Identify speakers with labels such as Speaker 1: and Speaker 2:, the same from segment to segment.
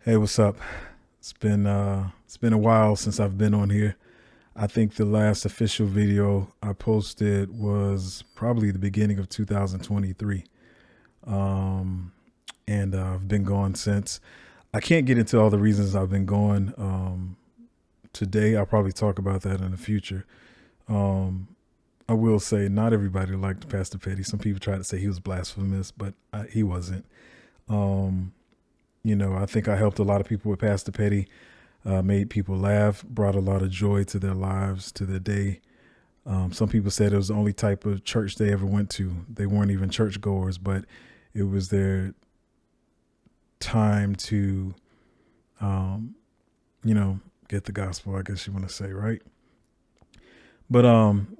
Speaker 1: Hey, what's up? It's been a while since I've been on here. I think the last official video I posted was probably the beginning of 2023. Um, and I've been gone since. I can't get into all the reasons I've been gone. Today, I'll probably talk about that in the future. Um, I will say not everybody liked Pastor Petty. Some people tried to say he was blasphemous, but he wasn't. Um, I think I helped a lot of people with Pastor Petty, made people laugh, brought a lot of joy to their lives, to their day. Some people said it was the only type of church they ever went to. They weren't even churchgoers, but it was their time to, um, get the gospel, I guess you want to say, right? But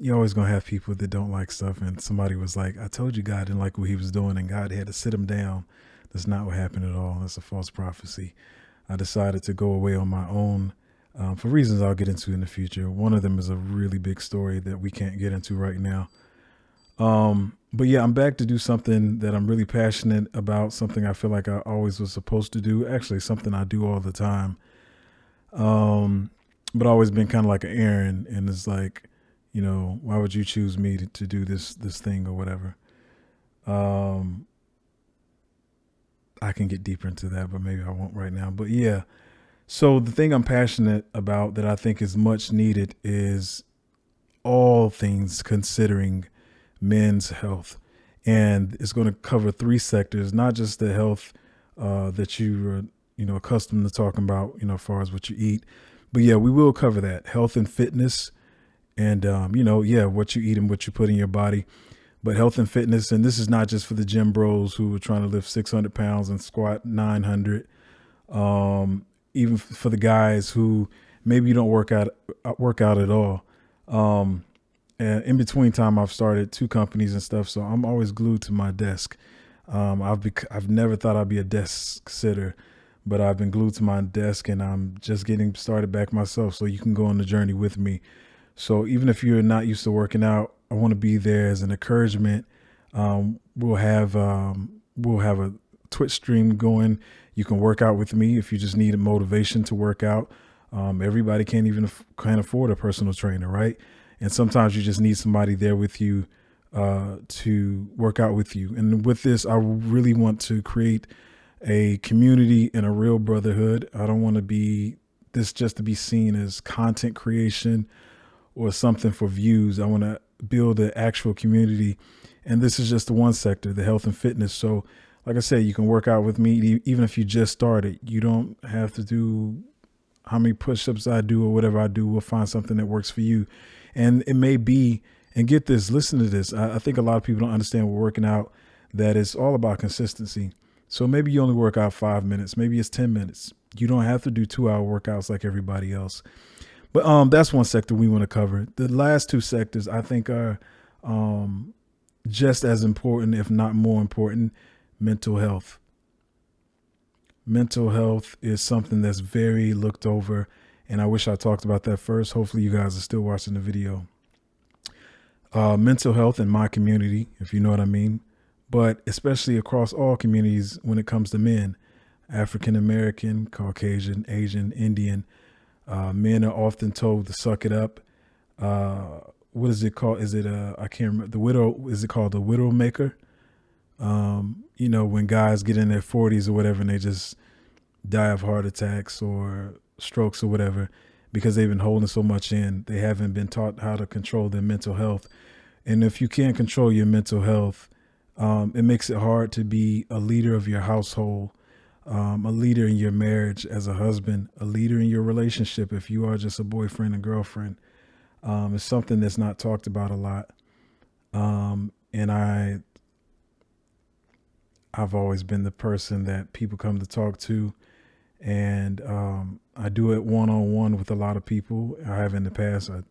Speaker 1: you're always gonna have people that don't like stuff, and somebody was like, "I told you God didn't like what He was doing, and God had to sit him down." That's not what happened at all. That's a false prophecy. I decided to go away on my own for reasons I'll get into in the future. One of them is a really big story that we can't get into right now. But yeah, I'm back to do something that I'm really passionate about, something I feel like I always was supposed to do. Actually, something I do all the time. Um, but always been kind of like an Aaron, and it's like, why would you choose me to do this thing or whatever? Um, I can get deeper into that, but maybe I won't right now. But yeah, so the thing I'm passionate about that I think is much needed is all things considering men's health. And it's going to cover three sectors, not just the health that you are, accustomed to talking about, as far as what you eat. But yeah, we will cover that health and fitness and, yeah, what you eat and what you put in your body. But health and fitness, and this is not just for the gym bros who are trying to lift 600 pounds and squat 900. Even for the guys who maybe you don't work out at all. Um, and in between time, I've started two companies and stuff, so I'm always glued to my desk. I've never thought I'd be a desk sitter, but I've been glued to my desk, and I'm just getting started back myself. So you can go on the journey with me. So even if you're not used to working out, I want to be there as an encouragement. We'll have a Twitch stream going. You can work out with me if you just need a motivation to work out. Everybody can't afford a personal trainer, right? And sometimes you just need somebody there with you to work out with you. And with this, I really want to create a community and a real brotherhood. I don't want to be this just to be seen as content creation or something for views. I want to build an actual community. And this is just the one sector, the health and fitness. So, like I said, you can work out with me even if you just started. You don't have to do how many push-ups I do or whatever I do. We'll find something that works for you. And it may be, and get this, listen to this. I think a lot of people don't understand we're working out, that it's all about consistency. So maybe you only work out 5 minutes, maybe it's 10 minutes. You don't have to do 2 hour workouts like everybody else. But that's one sector we want to cover. The last two sectors I think are um, just as important, if not more important, mental health. Mental health is something that's very looked over, and I wish I talked about that first. Hopefully, you guys are still watching the video. Mental health in my community, if you know what I mean, but especially across all communities when it comes to men, African American, Caucasian, Asian, Indian. Men are often told to suck it up. What is it called? Is it I can't remember the widow? Is it called the widow maker? When guys get in their 40s or whatever and they just die of heart attacks or strokes or whatever because they've been holding so much in, they haven't been taught how to control their mental health. And if you can't control your mental health, it makes it hard to be a leader of your household, a leader in your marriage as a husband, a leader in your relationship if you are just a boyfriend and girlfriend. It's something that's not talked about a lot. And I've always been the person that people come to talk to, and I do it one on one with a lot of people. I have in the past. I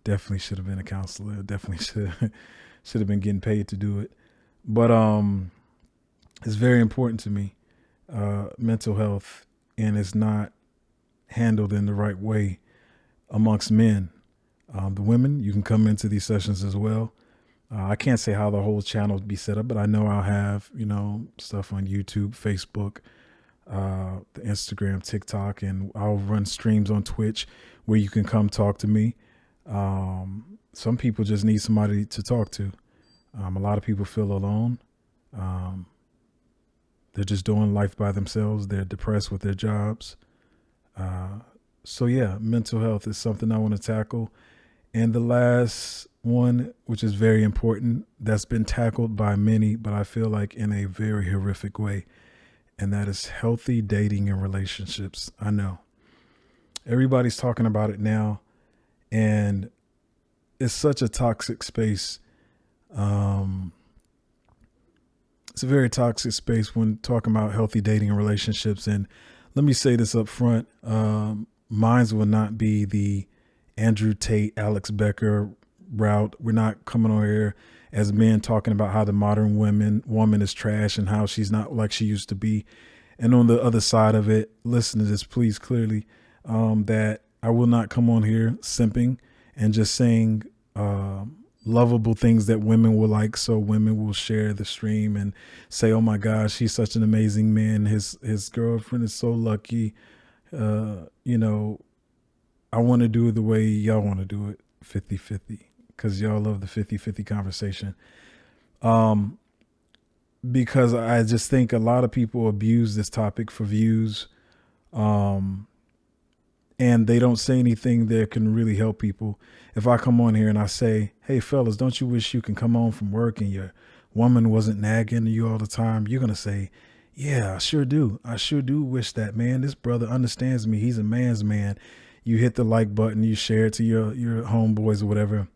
Speaker 1: definitely should have been a counselor. Definitely should have been getting paid to do it. But it's very important to me, mental health, and it's not handled in the right way amongst men. The women, you can come into these sessions as well. I can't say how the whole channel will be set up, but I know I'll have, stuff on YouTube, Facebook, the Instagram, TikTok, and I'll run streams on Twitch where you can come talk to me. Some people just need somebody to talk to. A lot of people feel alone. Um, they're just doing life by themselves. They're depressed with their jobs. Uh, so yeah, mental health is something I want to tackle. And the last one, which is very important, that's been tackled by many, but I feel like in a very horrific way, and that is healthy dating and relationships. I know everybody's talking about it now, and it's such a toxic space. Um, it's a very toxic space when talking about healthy dating and relationships. And let me say this up front. Mine will not be the Andrew Tate, Alex Becker route. We're not coming on here as men talking about how the modern woman is trash and how she's not like she used to be. And on the other side of it, listen to this, please, clearly, that I will not come on here simping and just saying lovable things that women will like. So women will share the stream and say, "Oh my gosh, he's such an amazing man. His girlfriend is so lucky." You know, I want to do it the way y'all want to do it, 50-50, because y'all love the 50-50 conversation. Because I just think a lot of people abuse this topic for views. And they don't say anything that can really help people. If I come on here and I say, "Hey fellas, don't you wish you can come home from work and your woman wasn't nagging you all the time?" You're going to say, "Yeah, I sure do. I sure do wish that, man. This brother understands me. He's a man's man." You hit the like button, you share it to your homeboys or whatever,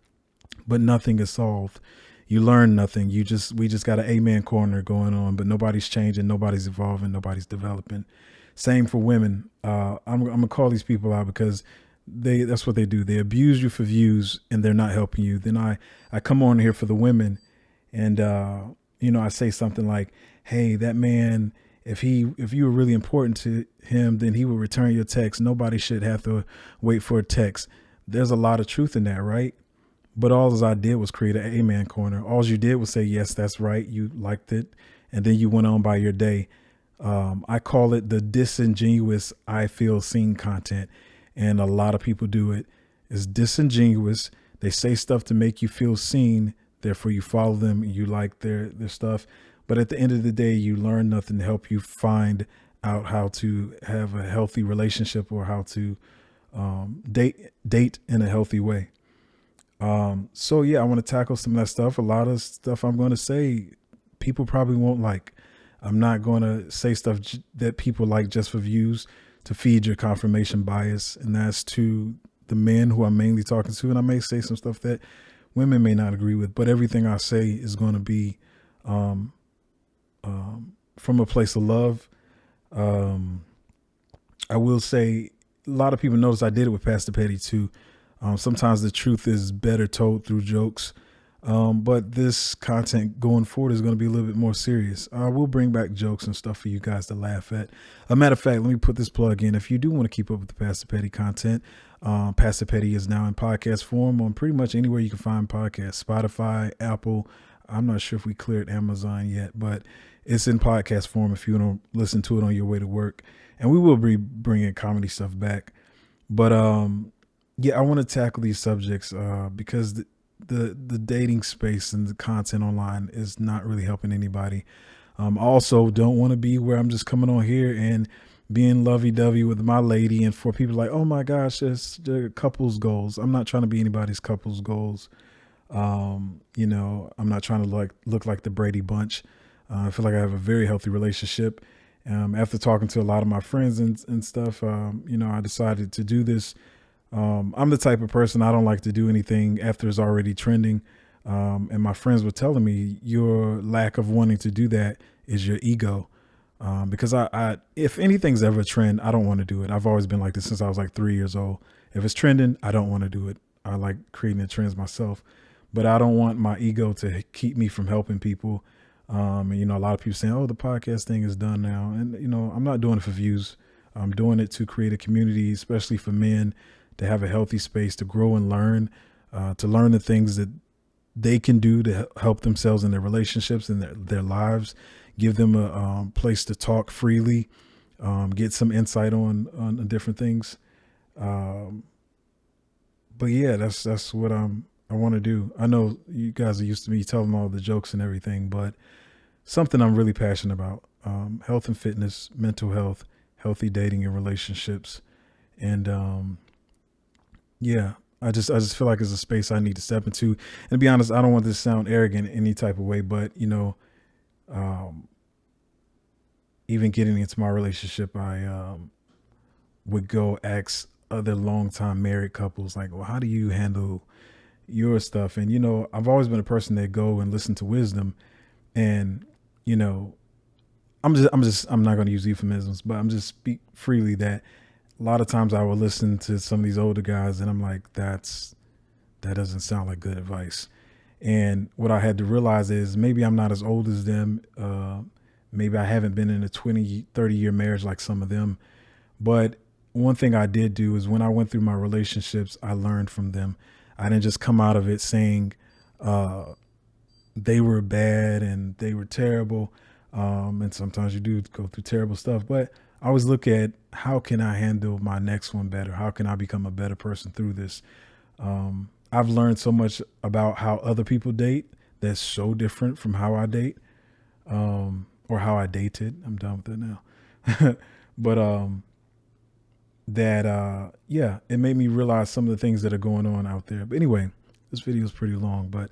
Speaker 1: but nothing is solved. You learn nothing. We just got an amen corner going on, but nobody's changing, nobody's evolving, nobody's developing. Same for women. I'm gonna call these people out because that's what they do. They abuse you for views and they're not helping you. Then I come on here for the women, and I say something like, "Hey, that man, if you were really important to him, then he would return your text. Nobody should have to wait for a text." There's a lot of truth in that, right? But all I did was create an amen corner. All you did was say, "Yes, that's right." You liked it, and then you went on by your day. I call it the disingenuous "I feel seen" content, and a lot of people do it. It's disingenuous. They say stuff to make you feel seen. Therefore, you follow them and you like their stuff. But at the end of the day, you learn nothing to help you find out how to have a healthy relationship or how to date in a healthy way. So yeah, I want to tackle some of that stuff. A lot of stuff I'm going to say, people probably won't like. I'm not going to say stuff that people like just for views to feed your confirmation bias. And that's to the men who I'm mainly talking to. And I may say some stuff that women may not agree with, but everything I say is going to be from a place of love. I will say a lot of people notice I did it with Pastor Petty too. Sometimes the truth is better told through jokes. But this content going forward is going to be a little bit more serious. We'll bring back jokes and stuff for you guys to laugh at. A matter of fact, let me put this plug in. If you do want to keep up with the Pastor Petty content, Pastor Petty is now in podcast form on pretty much anywhere you can find podcasts. Spotify, Apple. I'm not sure if we cleared Amazon yet, but it's in podcast form if you want to listen to it on your way to work. And we will be bringing comedy stuff back. But yeah, I want to tackle these subjects because the dating space and the content online is not really helping anybody. I also don't want to be where I'm just coming on here and being lovey-dovey with my lady, and for people like, "Oh my gosh, it's the couples goals." I'm not trying to be anybody's couples goals. I'm not trying to look like the Brady Bunch. I feel like I have a very healthy relationship. After talking to a lot of my friends and stuff, I decided to do this. I'm the type of person, I don't like to do anything after it's already trending. And my friends were telling me your lack of wanting to do that is your ego. Because I if anything's ever a trend, I don't want to do it. I've always been like this since I was like 3 years old. If it's trending, I don't want to do it. I like creating the trends myself, but I don't want my ego to keep me from helping people. And a lot of people saying, "Oh, the podcast thing is done now." And, I'm not doing it for views. I'm doing it to create a community, especially for men, to have a healthy space to grow and learn, to learn the things that they can do to help themselves in their relationships and their lives, give them a place to talk freely, get some insight on different things. Um, but yeah, that's what I want to do. I know you guys are used to me telling all the jokes and everything, but something I'm really passionate about: health and fitness, mental health, healthy dating and relationships, and yeah, I just feel like it's a space I need to step into. And to be honest, I don't want this to sound arrogant in any type of way, but um, even getting into my relationship, I would go ask other longtime married couples, like, well, how do you handle your stuff? And I've always been a person that go and listen to wisdom, and you know, I'm not going to use euphemisms, but I'm just speak freely that a lot of times I will listen to some of these older guys, and I'm like, that doesn't sound like good advice. And what I had to realize is maybe I'm not as old as them. Maybe I haven't been in a 20, 30-year marriage like some of them. But one thing I did do is when I went through my relationships, I learned from them. I didn't just come out of it saying uh, they were bad and they were terrible. And sometimes you do go through terrible stuff. But I always look at how can I handle my next one better? How can I become a better person through this? I've learned so much about how other people date that's so different from how I date, or how I dated. I'm done with that now. But that yeah, it made me realize some of the things that are going on out there. But anyway, this video is pretty long, but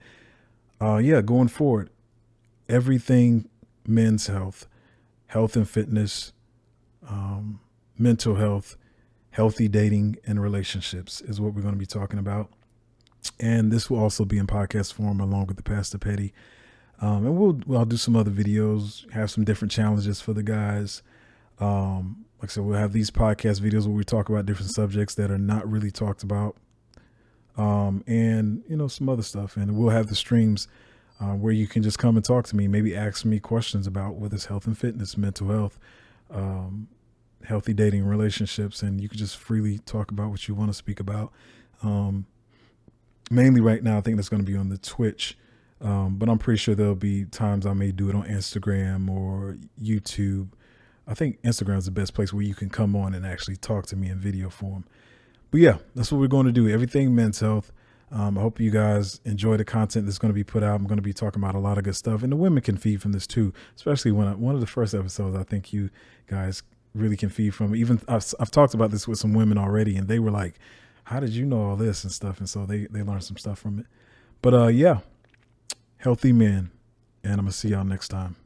Speaker 1: yeah, going forward, everything men's health, health and fitness, mental health, healthy dating and relationships is what we're going to be talking about. And this will also be in podcast form along with the Pastor Petty. And I'll do some other videos, have some different challenges for the guys. Like I said, we'll have these podcast videos where we talk about different subjects that are not really talked about. And some other stuff. And we'll have the streams where you can just come and talk to me, maybe ask me questions about whether it's health and fitness, mental health, healthy dating, relationships, and you can just freely talk about what you want to speak about. Mainly right now, I think that's going to be on the Twitch, but I'm pretty sure there'll be times I may do it on Instagram or YouTube. I think Instagram is the best place where you can come on and actually talk to me in video form. But yeah, that's what we're going to do. Everything men's health. I hope you guys enjoy the content that's going to be put out. I'm going to be talking about a lot of good stuff, and the women can feed from this too, especially when one of the first episodes, I think you guys really can feed from. Even I've talked about this with some women already, and they were like, how did you know all this and stuff? And so they learned some stuff from it. But yeah, healthy men, and I'm going to see y'all next time.